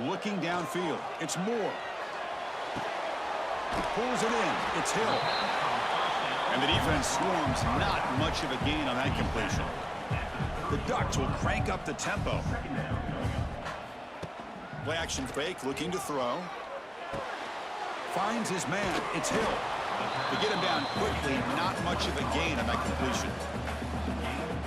Looking downfield. It's Moore. Pulls it in. It's Hill. And the defense swarms. Not much of a gain on that completion. The Ducks will crank up the tempo. Play action fake, looking to throw. Finds his man. It's Hill. To get him down quickly, not much of a gain on that completion.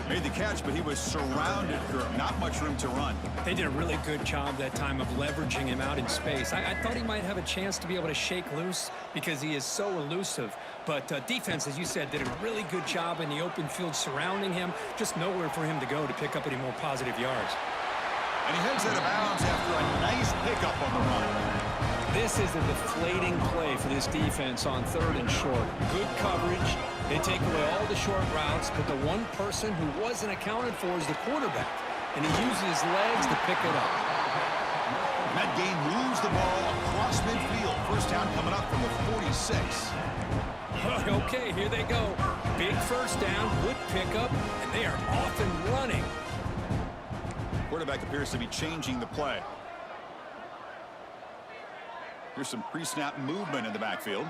Made the catch, but he was surrounded, not much room to run. They did a really good job that time of leveraging him out in space. I thought he might have a chance to be able to shake loose because he is so elusive. But defense, as you said, did a really good job in the open field surrounding him. Just nowhere for him to go to pick up any more positive yards. And he heads out of bounds after a nice pickup on the run. This is a deflating play for this defense on 3rd and short. Good coverage. They take away all the short routes, but the one person who wasn't accounted for is the quarterback, and he uses his legs to pick it up. That game moves the ball across midfield. First down coming up from the 46. Okay, here they go. Big first down, good pickup, and they are off and running. Quarterback appears to be changing the play. Here's some pre-snap movement in the backfield.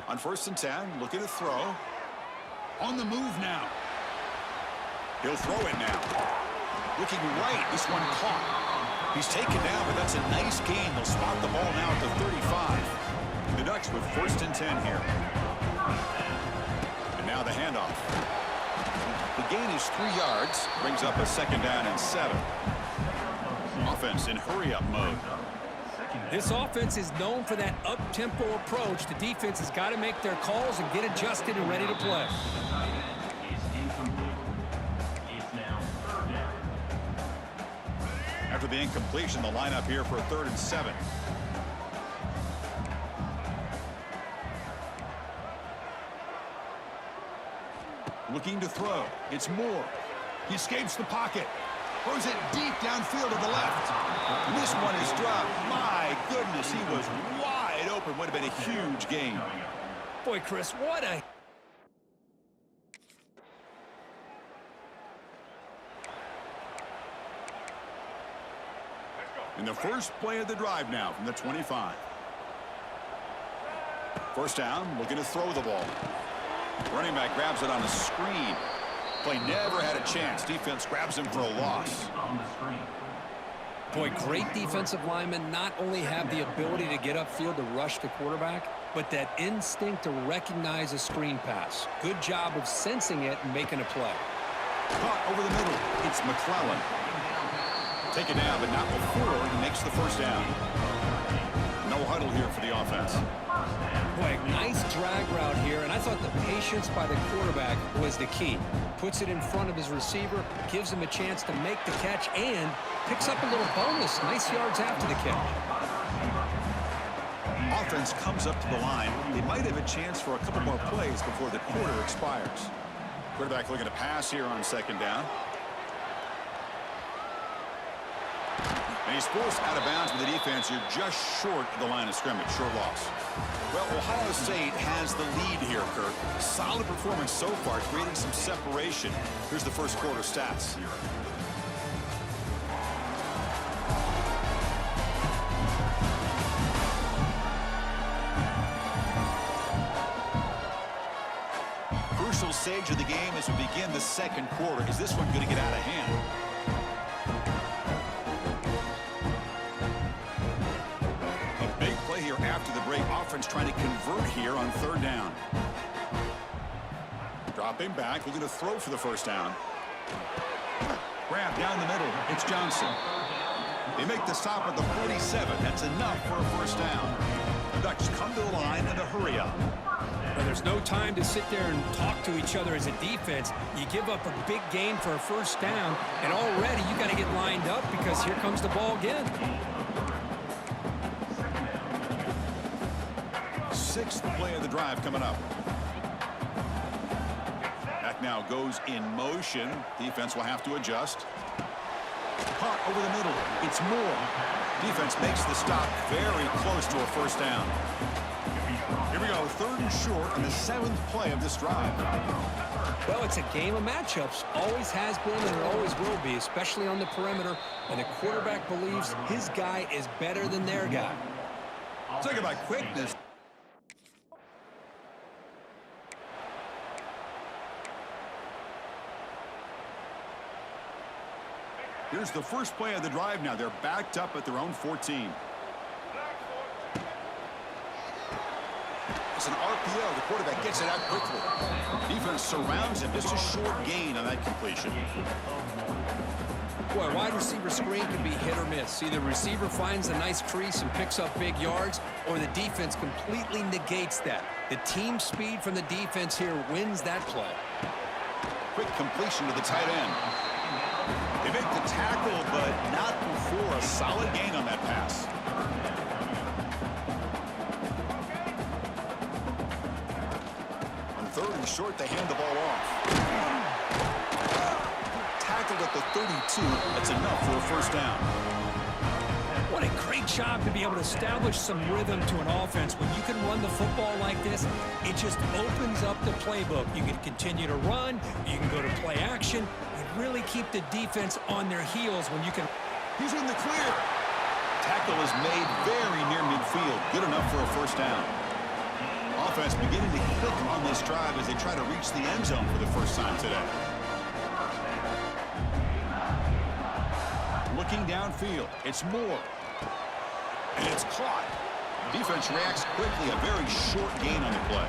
On 1st and 10, looking to throw. On the move now. He'll throw it now. Looking right, this one caught. He's taken down, but that's a nice gain. They'll spot the ball now at the 35. The Ducks with 1st and 10 here. And now the handoff. The gain is 3 yards. Brings up a 2nd down and 7. Offense in hurry-up mode. This offense is known for that up-tempo approach. The defense has got to make their calls and get adjusted and ready to play. After the incompletion, the lineup here for a 3rd and 7. Looking to throw. It's Moore. He escapes the pocket. Throws it deep downfield to the left. And this one is dropped. My goodness, he was wide open. Would have been a huge gain. Boy, Chris, what a... In the first play of the drive now from the 25. First down, looking to throw the ball. Running back grabs it on a screen. Play never had a chance. Defense grabs him for a loss. Boy, great defensive linemen not only have the ability to get upfield to rush the quarterback, but that instinct to recognize a screen pass. Good job of sensing it and making a play. Caught over the middle. It's McClellan. Taken down, but not before he makes the first down. No huddle here for the offense. Boy, nice drag route here, and I thought the patience by the quarterback was the key. Puts it in front of his receiver, gives him a chance to make the catch, and picks up a little bonus. Nice yards after the catch. Offense comes up to the line. They might have a chance for a couple more plays before the quarter expires. Quarterback looking to pass here on 2nd down. And he's forced out of bounds with the defense. You're just short of the line of scrimmage. Short loss. Well, Ohio State has the lead here, Kirk. Solid performance so far, creating some separation. Here's the first quarter stats. Crucial stage of the game as we begin the 2nd quarter. Is this one going to get out of hand? After the break, offense trying to convert here on 3rd down. Dropping back, looking to throw for the first down. Grab down the middle. It's Johnson. They make the stop at the 47. That's enough for a first down. The Ducks come to the line in a hurry up. Well, there's no time to sit there and talk to each other as a defense. You give up a big gain for a first down, and already you got to get lined up because here comes the ball again. 6th play of the drive coming up. Back now goes in motion. Defense will have to adjust. Caught over the middle. It's Moore. Defense makes the stop very close to a first down. Here we we go, 3rd and short on the 7th play of this drive. Well, it's a game of matchups. Always has been and it always will be, especially on the perimeter. And the quarterback believes his guy is better than their guy. Talk about quickness. Here's the first play of the drive now. They're backed up at their own 14. It's an RPO. The quarterback gets it out quickly. Defense surrounds him. Just a short gain on that completion. Boy, wide receiver screen can be hit or miss. Either the receiver finds a nice crease and picks up big yards, or the defense completely negates that. The team speed from the defense here wins that play. Quick completion to the tight end. They make the tackle, but not before a solid gain on that pass. On 3rd and short, they hand the ball off. Tackled at the 32. That's enough for a first down. What a great job to be able to establish some rhythm to an offense. When you can run the football like this, it just opens up the playbook. You can continue to run. You can go to play action. You really keep the defense on their heels when you can. He's in the clear. Tackle is made very near midfield. Good enough for a first down. Offense beginning to click on this drive as they try to reach the end zone for the first time today. Looking downfield, it's Moore. And it's caught. Defense reacts quickly. A very short gain on the play.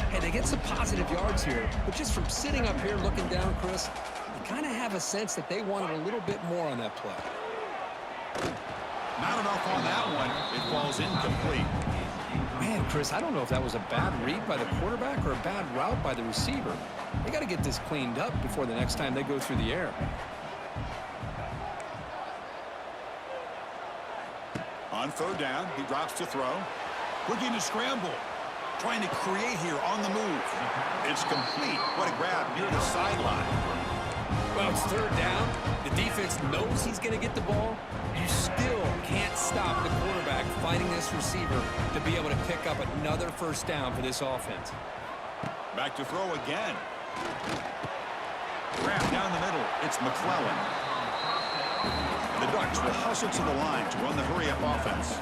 Hey, they get some positive yards here, but just from sitting up here looking down, Chris, you kind of have a sense that they wanted a little bit more on that play. Not enough on that one. It falls incomplete. Man, Chris, I don't know if that was a bad read by the quarterback or a bad route by the receiver. They got to get this cleaned up before the next time they go through the air. On 3rd down, he drops to throw. Looking to scramble. Trying to create here on the move. It's complete. What a grab near the sideline. Well, it's 3rd down. The defense knows he's going to get the ball. You still can't stop the quarterback fighting this receiver to be able to pick up another first down for this offense. Back to throw again. Grab down the middle. It's McClellan. The Ducks will hustle to the line to run the hurry-up offense.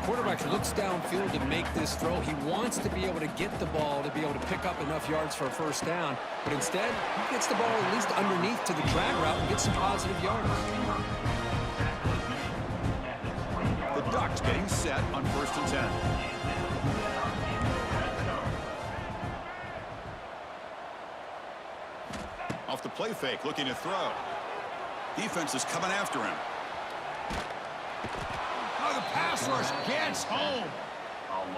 Quarterback looks downfield to make this throw. He wants to be able to get the ball to be able to pick up enough yards for a first down, but instead, he gets the ball at least underneath to the drag route and gets some positive yards. The Ducks getting set on 1st and 10. Off the play fake, looking to throw. Defense is coming after him. Oh, the pass rush gets home.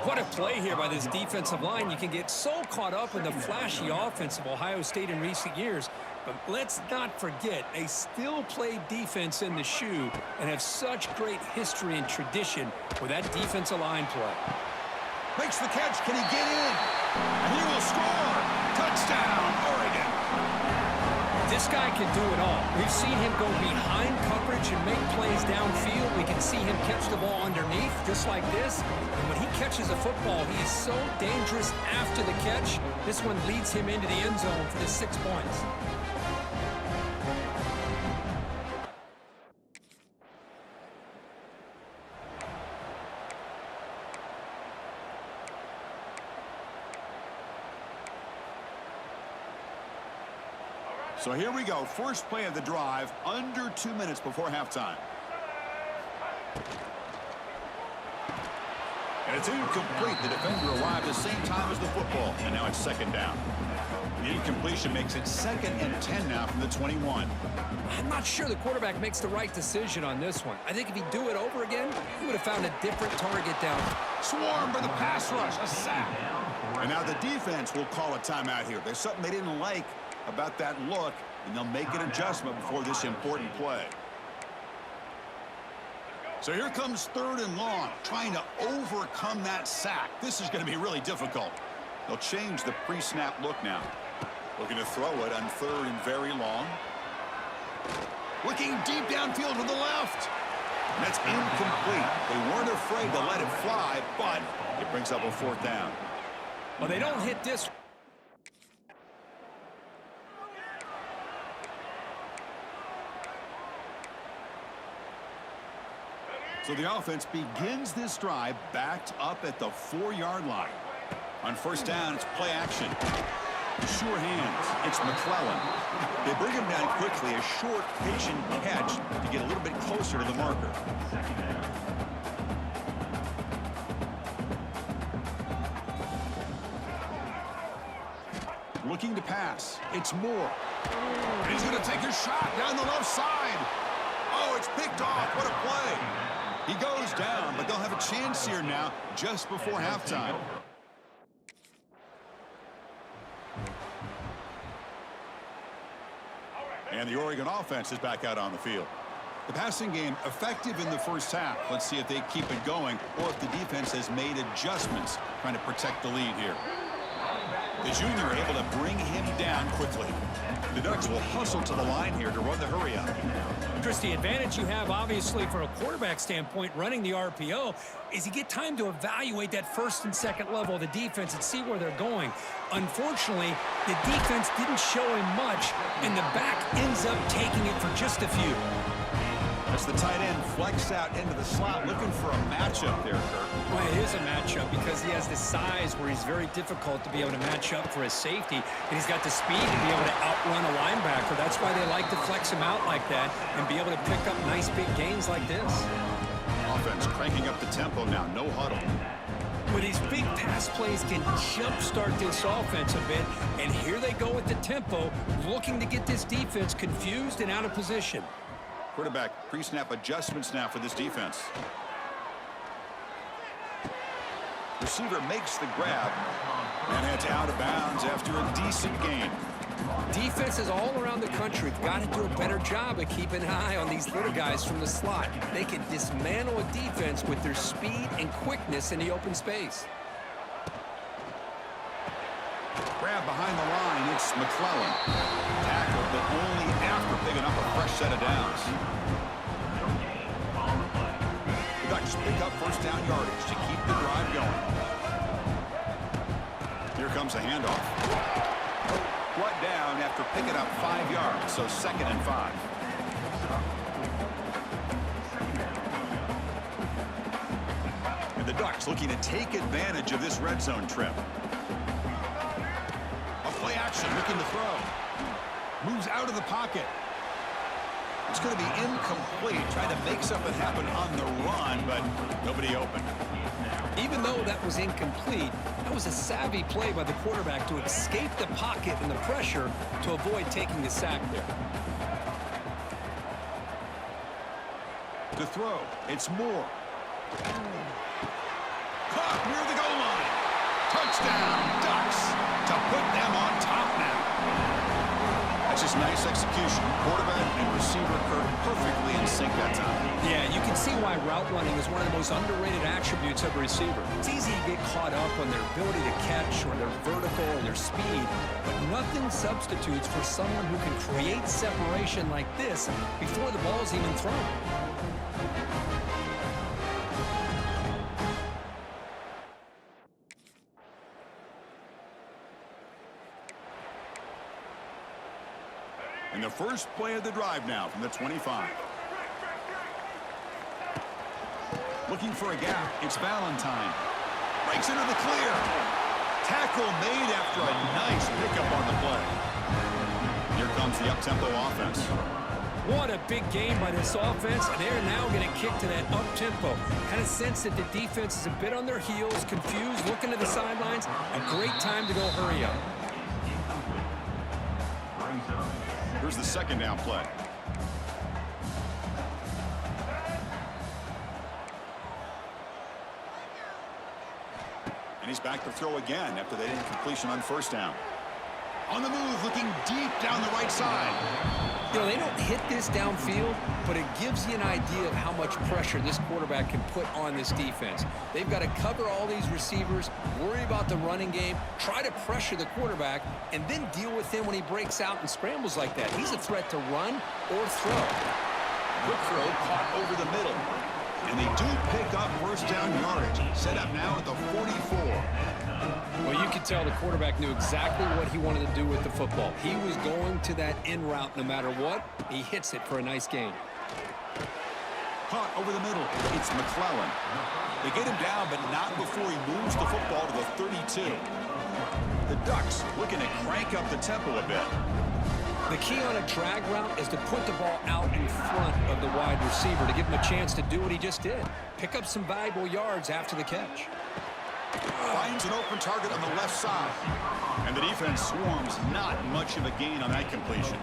What a play here by this defensive line. You can get so caught up in the flashy offense of Ohio State in recent years, but let's not forget, they still play defense in the shoe and have such great history and tradition with that defensive line play. Makes the catch. Can he get in? And he will score. Touchdown, Oregon. This guy can do it all. We've seen him go behind coverage and make plays downfield. We can see him catch the ball underneath, just like this. And when he catches a football, he's so dangerous after the catch. This one leads him into the end zone for the 6 points. So here we go. First play of the drive, under 2 minutes before halftime. And it's incomplete. The defender arrived at the same time as the football, and now it's 2nd down. The incompletion makes it 2nd and 10 now from the 21. I'm not sure the quarterback makes the right decision on this one. I think if he'd do it over again, he would have found a different target down. Swarmed by the pass rush, a sack. And now the defense will call a timeout here. There's something they didn't like about that look, and they'll make an adjustment before this important play. So here comes 3rd and long, trying to overcome that sack. This is going to be really difficult. They'll change the pre-snap look now. Looking to throw it on 3rd and very long. Looking deep downfield to the left. That's incomplete. They weren't afraid to let it fly, but it brings up a 4th down. Well, they don't hit this. So the offense begins this drive backed up at the 4-yard line. On 1st down, it's play action. Sure hands. It's McClellan. They bring him down quickly. A short, patient catch to get a little bit closer to the marker. Looking to pass. It's Moore. He's going to take a shot down the left side. Oh, it's picked off. What a play. He goes down, but they'll have a chance here now just before halftime. And the Oregon offense is back out on the field. The passing game effective in the 1st half. Let's see if they keep it going or if the defense has made adjustments trying to protect the lead here. The junior able to bring him down quickly. The Ducks will hustle to the line here to run the hurry up. Chris, the advantage you have, obviously, from a quarterback standpoint, running the RPO, is you get time to evaluate that 1st and 2nd level of the defense and see where they're going. Unfortunately, the defense didn't show him much, and the back ends up taking it for just a few. As the tight end flexed out into the slot, looking for a matchup there, Kirk. Well, it is a matchup because he has the size where he's very difficult to be able to match up for his safety, and he's got the speed to be able to outrun a linebacker. That's why they like to flex him out like that and be able to pick up nice big gains like this. Offense cranking up the tempo now, no huddle. Well, these big pass plays can jumpstart this offense a bit, and here they go with the tempo, looking to get this defense confused and out of position. Quarterback pre-snap adjustments now for this defense. Receiver makes the grab and heads out of bounds after a decent gain. Defenses all around the country have got to do a better job of keeping an eye on these little guys from the slot. They can dismantle a defense with their speed and quickness in the open space. Grab behind the line, it's McClellan. Tackled, but only after picking up a fresh set of downs. The Ducks pick up 1st down yardage to keep the drive going. Here comes a handoff. Brought down after picking up 5 yards, so 2nd and 5. And the Ducks looking to take advantage of this red zone trip. Play action, looking to throw. Moves out of the pocket. It's going to be incomplete, trying to make something happen on the run, but nobody open. Even though that was incomplete, that was a savvy play by the quarterback to escape the pocket and the pressure to avoid taking the sack there. To throw, it's Moore. Caught near the goal line. Touchdown, Ducks, to put them on top now. That's just nice execution. Quarterback and receiver Kirk perfectly in sync that time. Yeah, you can see why route running is one of the most underrated attributes of a receiver. It's easy to get caught up on their ability to catch or their vertical or their speed, but nothing substitutes for someone who can create separation like this before the ball's even thrown. And the first play of the drive now from the 25. Looking for a gap. It's Valentine. Breaks into the clear. Tackle made after a nice pickup on the play. Here comes the up-tempo offense. What a big game by this offense, and they're now going to kick to that up-tempo. Kind of sense that the defense is a bit on their heels, confused, looking to the sidelines. A great time to go hurry up. Here's the 2nd down play. And he's back to throw again after that incompletion on 1st down. On the move, looking deep down the right side. You know, they don't hit this downfield, but it gives you an idea of how much pressure this quarterback can put on this defense. They've got to cover all these receivers, worry about the running game, try to pressure the quarterback, and then deal with him when he breaks out and scrambles like that. He's a threat to run or throw. Quick throw caught over the middle. And they do pick up first down yardage. Set up now at the 44. Well, you could tell the quarterback knew exactly what he wanted to do with the football. He was going to that in route no matter what. He hits it for a nice gain. Caught over the middle. It's McClellan. They get him down, but not before he moves the football to the 32. The Ducks looking to crank up the tempo a bit. The key on a drag route is to put the ball out in front of the wide receiver to give him a chance to do what he just did. Pick up some valuable yards after the catch. Finds an open target on the left side. And the defense swarms not much of a gain on that completion.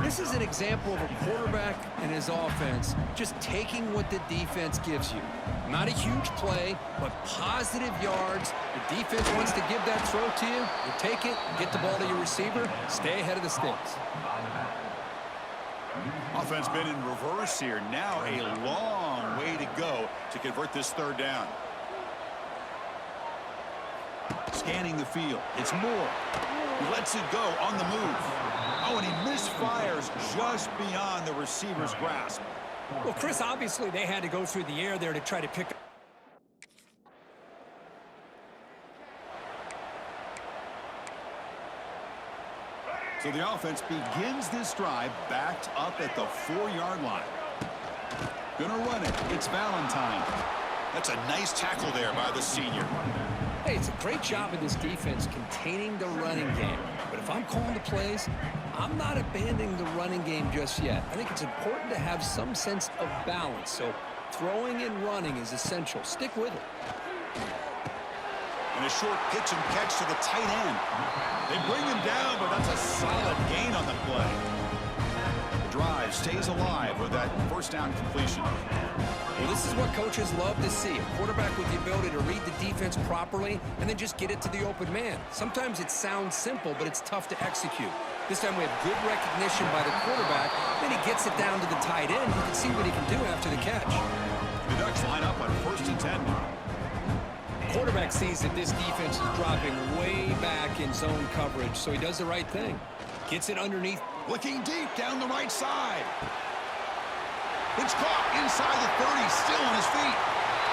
This is an example of a quarterback and his offense just taking what the defense gives you. Not a huge play, but positive yards. The defense wants to give that throw to you. You take it, get the ball to your receiver, stay ahead of the sticks. Offense been in reverse here. Now a long way to go to convert this third down. Scanning the field. It's Moore. He lets it go on the move. Oh, and he misfires just beyond the receiver's grasp. Well, Chris, obviously they had to go through the air there to try to pick up. So the offense begins this drive backed up at the 4-yard line. Gonna run it. It's Valentine. That's a nice tackle there by the senior. Hey, it's a great job of this defense containing the running game. But if I'm calling the plays, I'm not abandoning the running game just yet. I think it's important to have some sense of balance. So throwing and running is essential. Stick with it. And a short pitch and catch to the tight end. They bring him down, but that's a solid gain on the play. The drive stays alive with that first down completion. Well, this is what coaches love to see. A quarterback with the ability to read the defense properly and then just get it to the open man. Sometimes it sounds simple, but it's tough to execute. This time we have good recognition by the quarterback. Then he gets it down to the tight end. You can see what he can do after the catch. The Ducks line up on 1st and 10 now. Quarterback sees that this defense is dropping way back in zone coverage, so he does the right thing. Gets it underneath. Looking deep down the right side. It's caught inside the 30, still on his feet.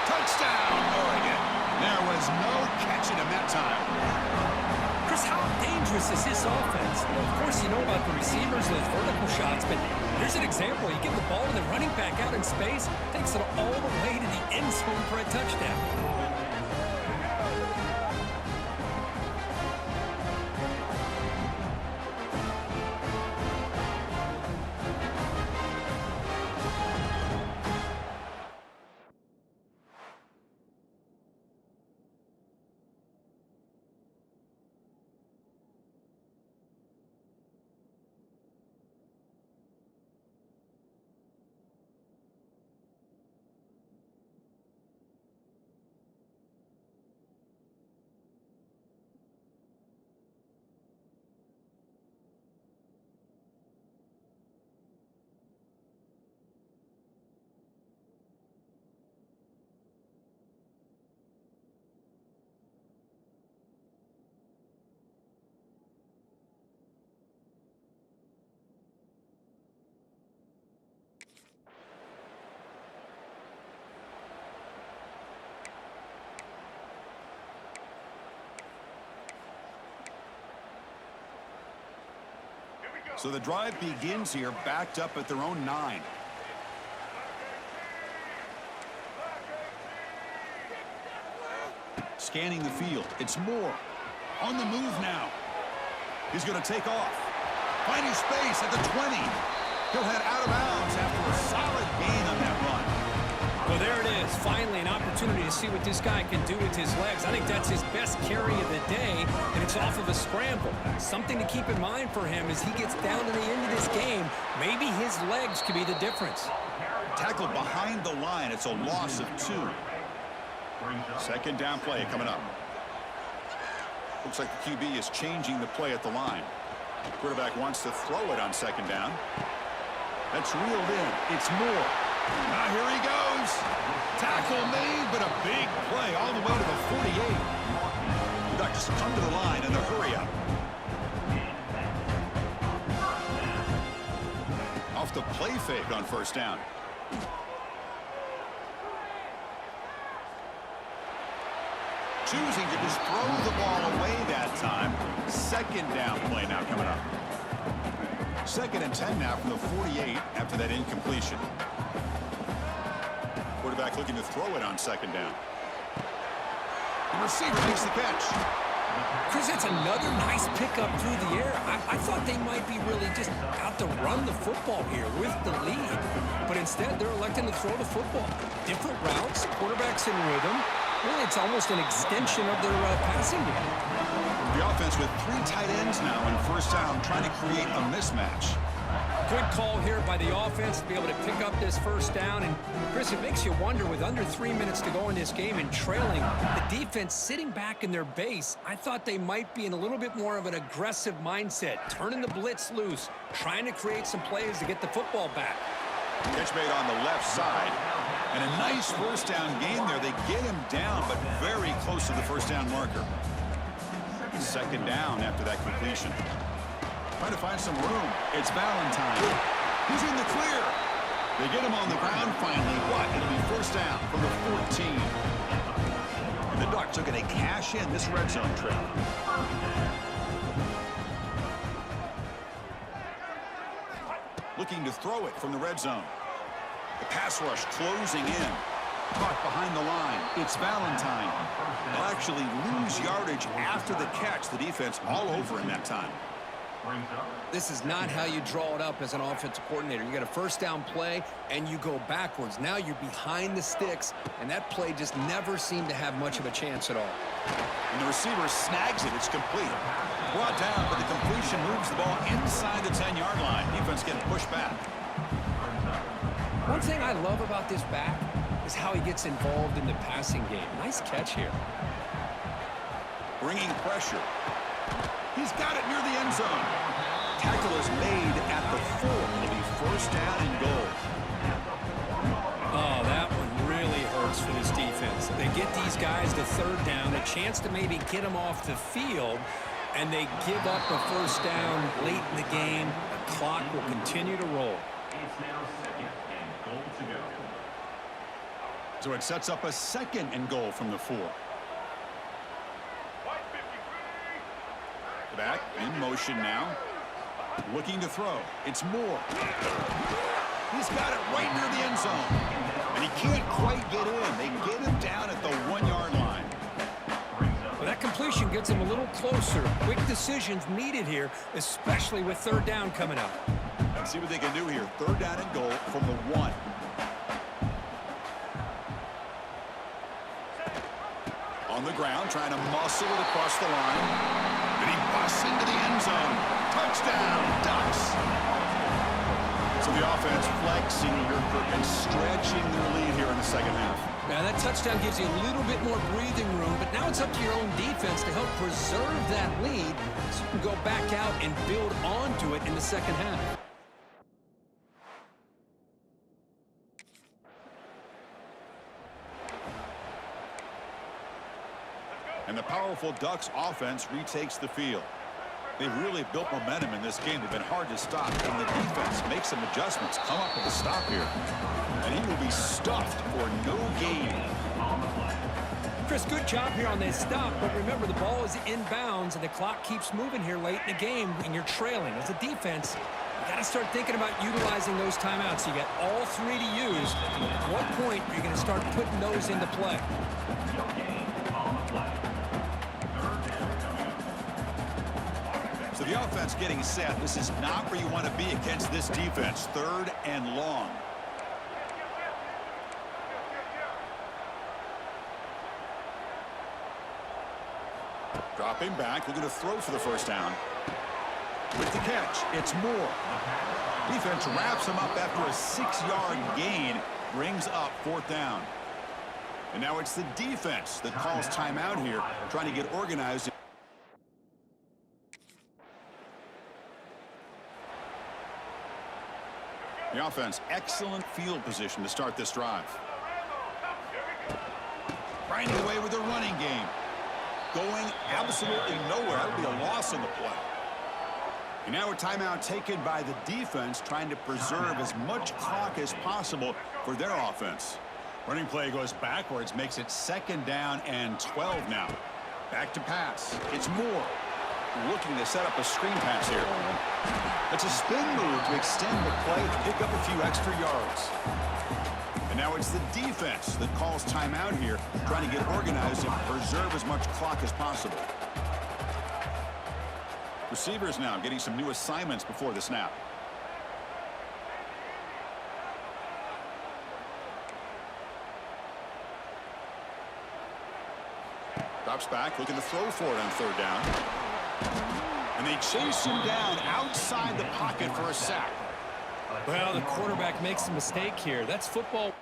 Touchdown, Oregon. There was no catching him that time. Chris, how dangerous is this offense? Well, of course, you know about the receivers, those vertical shots, but here's an example. You get the ball and the running back out in space, takes it all the way to the end zone for a touchdown. So the drive begins here, backed up at their own 9. Scanning the field. It's Moore. On the move now. He's going to take off. Finding space at the 20. He'll head out of bounds after a solid gain on that run. Well, there it is. Finally, an opportunity to see what this guy can do with his legs. I think that's his best carry of the day, and it's off of a scramble. Something to keep in mind for him as he gets down to the end of this game. Maybe his legs could be the difference. Tackled behind the line. It's a loss of 2. Second down play coming up. Looks like the QB is changing the play at the line. Quarterback wants to throw it on second down. That's reeled in. It's Moore. Now here he goes. Tackle made, but a big play all the way to the 48. The Ducks come to the line in a hurry up. Off the play fake on first down. choosing to just throw the ball away that time. Second down play now coming up. 2nd and 10 now from the 48 after that incompletion. Quarterback looking to throw it on 2nd down. The receiver makes the catch. Chris, that's another nice pickup through the air. I thought they might be really just out to run the football here with the lead. But instead, they're electing to throw the football. Different routes, quarterbacks in rhythm. Really, it's almost an extension of their passing game. The offense with 3 tight ends now in 1st down, trying to create a mismatch. Good call here by the offense to be able to pick up this 1st down. And, Chris, it makes you wonder, with under 3 minutes to go in this game and trailing, the defense sitting back in their base, I thought they might be in a little bit more of an aggressive mindset, turning the blitz loose, trying to create some plays to get the football back. Catch made on the left side. And a nice 1st down gain there. They get him down, but very close to the 1st down marker. 2nd down after that completion. Trying to find some room. It's Valentine. He's in the clear. They get him on the ground finally. What? It'll be 1st down from the 14. And the Ducks are going to cash in this red zone trip. Looking to throw it from the red zone. The pass rush closing in. Caught behind the line. It's Valentine. They'll actually lose yardage after the catch. The defense all over him that time. This is not how you draw it up as an offensive coordinator. You got a 1st down play, and you go backwards. Now you're behind the sticks, and that play just never seemed to have much of a chance at all. And the receiver snags it. It's complete. Brought down, but the completion moves the ball inside the 10-yard line. Defense getting pushed back. One thing I love about this back is how he gets involved in the passing game. Nice catch here. Bringing pressure. He's got it near the end zone. Tackle is made at the 4. It'll be 1st down and goal. Oh, that one really hurts for this defense. They get these guys to 3rd down, a chance to maybe get them off the field, and they give up a 1st down late in the game. The clock will continue to roll. It's now 2nd and goal to go. So it sets up a 2nd and goal from the 4. Back in motion now. Looking to throw. It's Moore. He's got it right near the end zone. And he can't quite get in. They get him down at the 1-yard line. Well, that completion gets him a little closer. Quick decisions needed here, especially with 3rd down coming up. Let's see what they can do here. 3rd down and goal from the 1. On the ground, trying to muscle it across the line. And he busts into the end zone. Touchdown, Ducks. So the offense flexing here, and stretching their lead here in the 2nd half. Now, that touchdown gives you a little bit more breathing room, but now it's up to your own defense to help preserve that lead so you can go back out and build onto it in the 2nd half. And the powerful Ducks offense retakes the field. They've really built momentum in this game. They've been hard to stop. And the defense makes some adjustments, come up with a stop here. And he will be stuffed for no gain. Chris, good job here on this stop, but remember, the ball is inbounds, and the clock keeps moving here late in the game, and you're trailing. As a defense, you got to start thinking about utilizing those timeouts. You got all 3 to use. At what point are you going to start putting those into play? So the offense getting set. This is not where you want to be against this defense. 3rd and long. Dropping back, looking to throw for the 1st down. With the catch, it's Moore. Defense wraps him up after a 6-yard gain. Brings up 4th down. And now it's the defense that calls timeout here, trying to get organized. The offense, excellent field position to start this drive. Grinding away with their running game. Going absolutely nowhere. That would be a loss on the play. And now a timeout taken by the defense, trying to preserve as much clock as possible for their offense. Running play goes backwards, makes it 2nd down and 12 now. Back to pass. It's Moore. Looking to set up a screen pass here. It's a spin move to extend the play to pick up a few extra yards. And now it's the defense that calls timeout here, trying to get organized and preserve as much clock as possible. Receivers now getting some new assignments before the snap. Drops back, looking to throw for it on 3rd down. And they chase him down outside the pocket for a sack. Well, the quarterback makes a mistake here. That's football.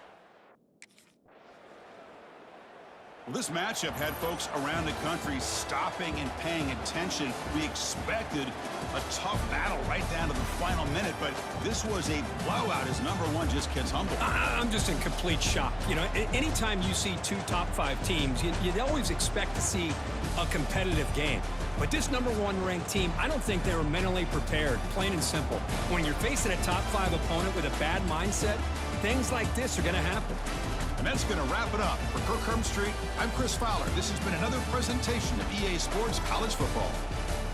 Well, this matchup had folks around the country stopping and paying attention. We expected a tough battle right down to the final minute, but this was a blowout as number 1 just gets humbled. I'm just in complete shock. You know, anytime you see 2 top 5 teams, you'd always expect to see a competitive game. But this number 1 ranked team, I don't think they were mentally prepared, plain and simple. When you're facing a top 5 opponent with a bad mindset, things like this are going to happen. And that's going to wrap it up. For Kirk Street, I'm Chris Fowler. This has been another presentation of EA Sports College Football.